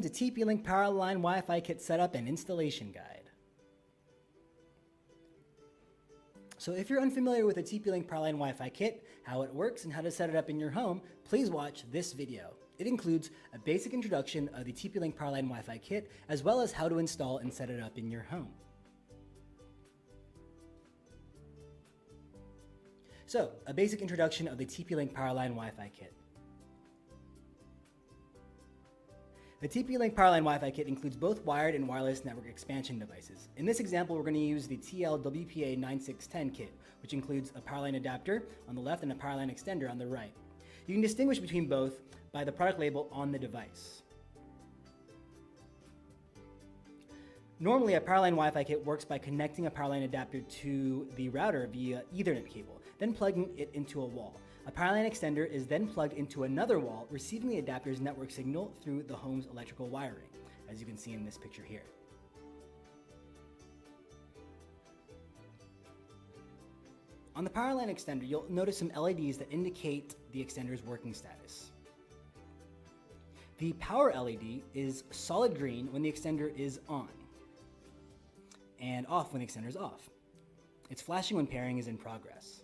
to Tp-Link Powerline Wi-Fi Kit Setup and Installation Guide. So if you're unfamiliar with the Tp-Link Powerline Wi-Fi Kit, how it works, and how to set it up in your home, please watch this video. It includes a basic introduction of the Tp-Link Powerline Wi-Fi Kit, as well as how to install and set it up in your home. So, a basic introduction of the Tp-Link Powerline Wi-Fi Kit. The Tp-Link Powerline Wi-Fi Kit includes both wired and wireless network expansion devices. In this example, we're going to use the TL-WPA9610 kit, which includes a Powerline adapter on the left and a Powerline extender on the right. You can distinguish between both by the product label on the device. Normally, a Powerline Wi-Fi kit works by connecting a Powerline adapter to the router via Ethernet cable, then plugging it into a wall. A Powerline extender is then plugged into another wall, receiving the adapter's network signal through the home's electrical wiring, as you can see in this picture here. On the Powerline extender, you'll notice some LEDs that indicate the extender's working status. The power LED is solid green when the extender is on, and off when the extender is off. It's flashing when pairing is in progress.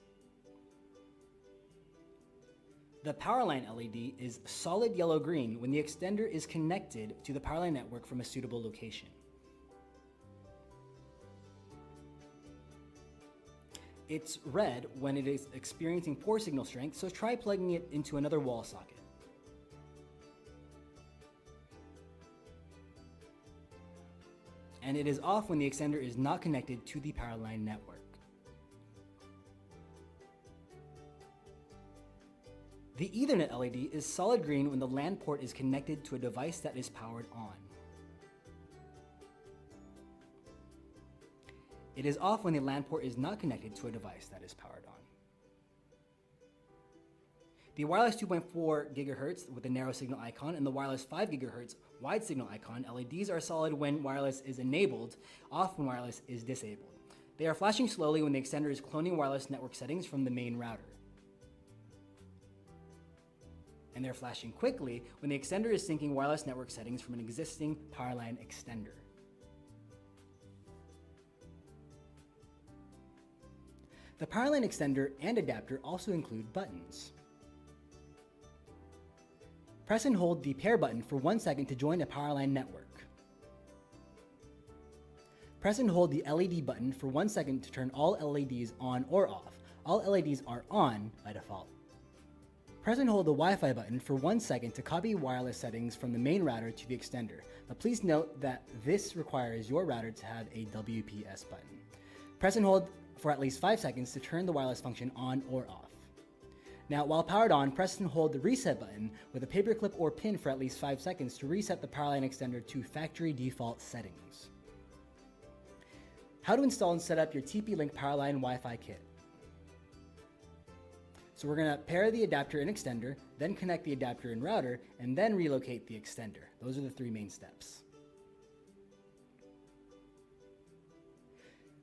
The Powerline LED is solid yellow-green when the extender is connected to the Powerline network from a suitable location. It's red when it is experiencing poor signal strength, so try plugging it into another wall socket. And it is off when the extender is not connected to the Powerline network. The Ethernet LED is solid green when the LAN port is connected to a device that is powered on. It is off when the LAN port is not connected to a device that is powered on. The wireless 2.4 GHz with the narrow signal icon and the wireless 5 GHz wide signal icon LEDs are solid when wireless is enabled, off when wireless is disabled. They are flashing slowly when the extender is cloning wireless network settings from the main router. And they're flashing quickly when the extender is syncing wireless network settings from an existing Powerline extender. The Powerline extender and adapter also include buttons. Press and hold the pair button for 1 second to join a Powerline network. Press and hold the LED button for 1 second to turn all LEDs on or off. All LEDs are on by default. Press and hold the Wi-Fi button for 1 second to copy wireless settings from the main router to the extender, but please note that this requires your router to have a WPS button. Press and hold for at least 5 seconds to turn the wireless function on or off. Now, while powered on, press and hold the reset button with a paperclip or pin for at least 5 seconds to reset the Powerline extender to factory default settings. How to install and set up your Tp-Link Powerline Wi-Fi Kit. So we're going to pair the adapter and extender, then connect the adapter and router, and then relocate the extender. Those are the 3 main steps.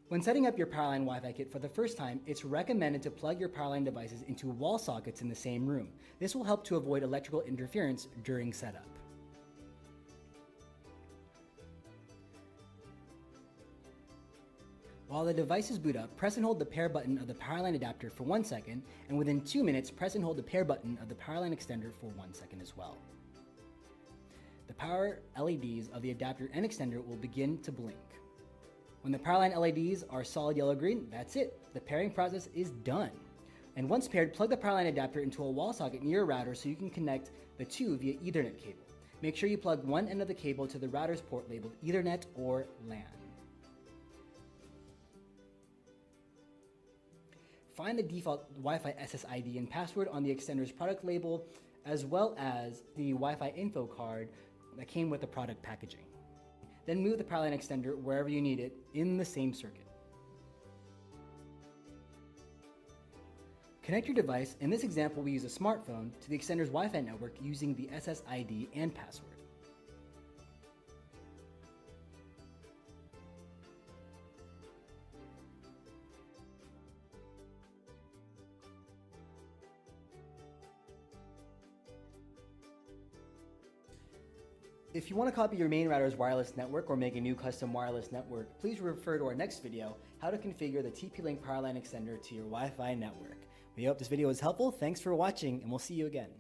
When setting up your Powerline Wi-Fi Kit for the first time, it's recommended to plug your Powerline devices into wall sockets in the same room. This will help to avoid electrical interference during setup. While the devices boot up, press and hold the pair button of the Powerline adapter for 1 second, and within 2 minutes, press and hold the pair button of the Powerline extender for 1 second as well. The power LEDs of the adapter and extender will begin to blink. When the Powerline LEDs are solid yellow-green, that's it. The pairing process is done. And once paired, plug the Powerline adapter into a wall socket near your router so you can connect the two via Ethernet cable. Make sure you plug one end of the cable to the router's port labeled Ethernet or LAN. Find the default Wi-Fi SSID and password on the extender's product label, as well as the Wi-Fi info card that came with the product packaging. Then move the Powerline extender wherever you need it in the same circuit. Connect your device, in this example we use a smartphone, to the extender's Wi-Fi network using the SSID and password. If you want to copy your main router's wireless network or make a new custom wireless network, please refer to our next video, how to configure the Tp-Link Powerline extender to your Wi-Fi network. We hope this video was helpful. Thanks for watching, and we'll see you again.